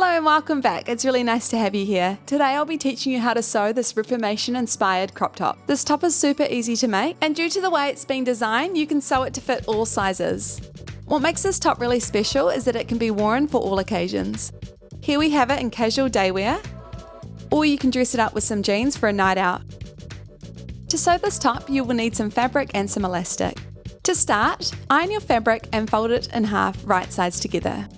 Hello and welcome back. It's really nice to have you here. Today I'll be teaching you how to sew this Reformation inspired crop top. This top is super easy to make, and due to the way it's been designed, you can sew it to fit all sizes. What makes this top really special is that it can be worn for all occasions. Here we have it in casual day wear, or you can dress it up with some jeans for a night out. To sew this top, you will need some fabric and some elastic. To start, iron your fabric and fold it in half right sides together.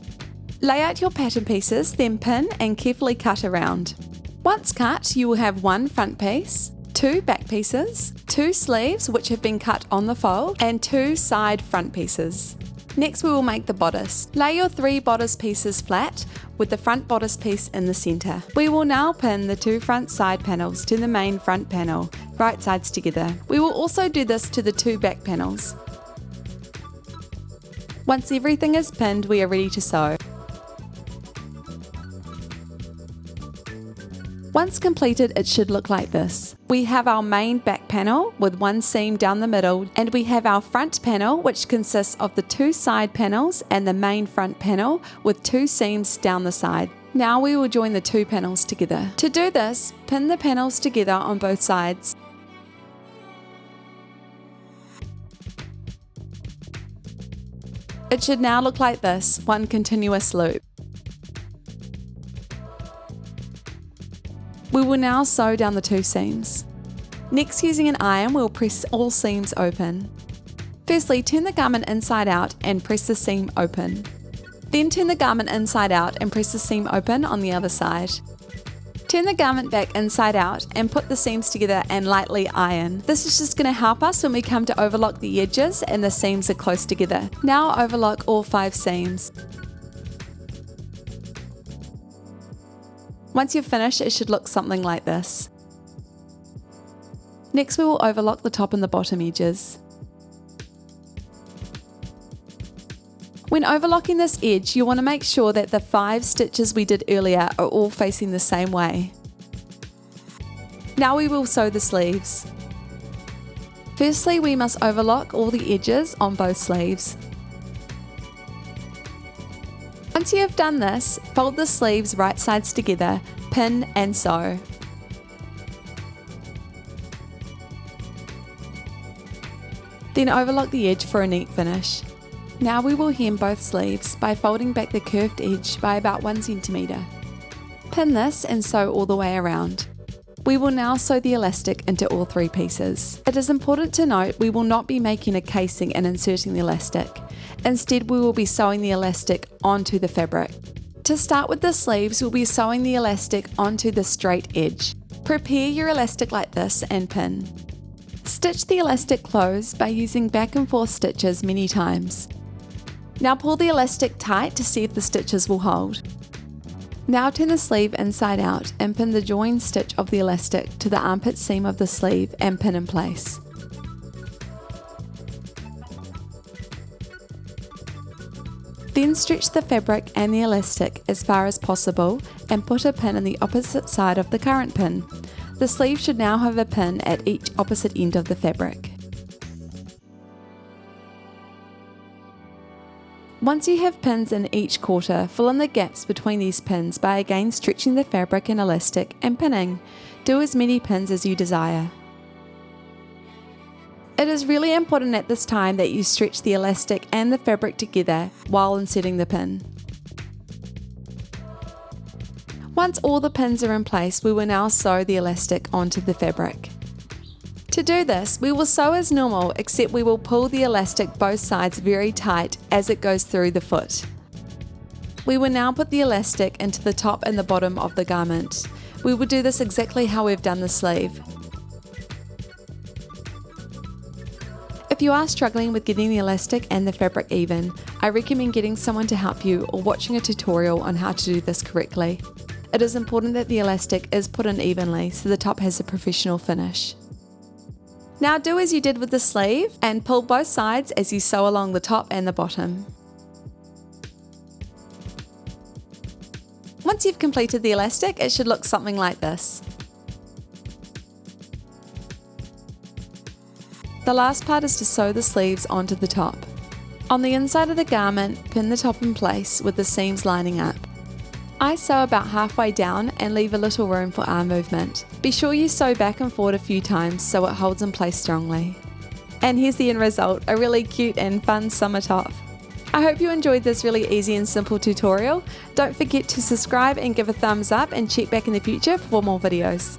Lay out your pattern pieces, then pin and carefully cut around. Once cut, you will have one front piece, two back pieces, two sleeves which have been cut on the fold, and two side front pieces. Next we will make the bodice. Lay your 3 bodice pieces flat with the front bodice piece in the centre. We will now pin the 2 front side panels to the main front panel, right sides together. We will also do this to the 2 back panels. Once everything is pinned, we are ready to sew. Once completed, it should look like this. We have our main back panel with one seam down the middle, and we have our front panel which consists of the 2 side panels and the main front panel with 2 seams down the side. Now we will join the 2 panels together. To do this, pin the panels together on both sides. It should now look like this, one continuous loop. We will now sew down the 2 seams. Next, using an iron, we'll press all seams open. Firstly, turn the garment inside out and press the seam open. Then turn the garment inside out and press the seam open on the other side. Turn the garment back inside out and put the seams together and lightly iron. This is just going to help us when we come to overlock the edges and the seams are close together. Now overlock all 5 seams. Once you've finished, it should look something like this. Next we will overlock the top and the bottom edges. When overlocking this edge, you want to make sure that the 5 stitches we did earlier are all facing the same way. Now we will sew the sleeves. Firstly, we must overlock all the edges on both sleeves. Once you have done this, fold the sleeves right sides together, pin and sew. Then overlock the edge for a neat finish. Now we will hem both sleeves by folding back the curved edge by about 1 centimetre. Pin this and sew all the way around. We will now sew the elastic into all 3 pieces. It is important to note we will not be making a casing and inserting the elastic. Instead, we will be sewing the elastic onto the fabric. To start with the sleeves, we'll be sewing the elastic onto the straight edge. Prepare your elastic like this and pin. Stitch the elastic closed by using back and forth stitches many times. Now pull the elastic tight to see if the stitches will hold. Now turn the sleeve inside out and pin the join stitch of the elastic to the armpit seam of the sleeve and pin in place. Then stretch the fabric and the elastic as far as possible and put a pin in the opposite side of the current pin. The sleeve should now have a pin at each opposite end of the fabric. Once you have pins in each quarter, fill in the gaps between these pins by again stretching the fabric and elastic and pinning. Do as many pins as you desire. It is really important at this time that you stretch the elastic and the fabric together while inserting the pin. Once all the pins are in place, we will now sew the elastic onto the fabric. To do this, we will sew as normal, except we will pull the elastic both sides very tight as it goes through the foot. We will now put the elastic into the top and the bottom of the garment. We will do this exactly how we've done the sleeve. If you are struggling with getting the elastic and the fabric even, I recommend getting someone to help you or watching a tutorial on how to do this correctly. It is important that the elastic is put in evenly so the top has a professional finish. Now do as you did with the sleeve and pull both sides as you sew along the top and the bottom. Once you've completed the elastic, it should look something like this. The last part is to sew the sleeves onto the top. On the inside of the garment, pin the top in place with the seams lining up. I sew about halfway down and leave a little room for arm movement. Be sure you sew back and forward a few times so it holds in place strongly. And here's the end result, a really cute and fun summer top. I hope you enjoyed this really easy and simple tutorial. Don't forget to subscribe and give a thumbs up, and check back in the future for more videos.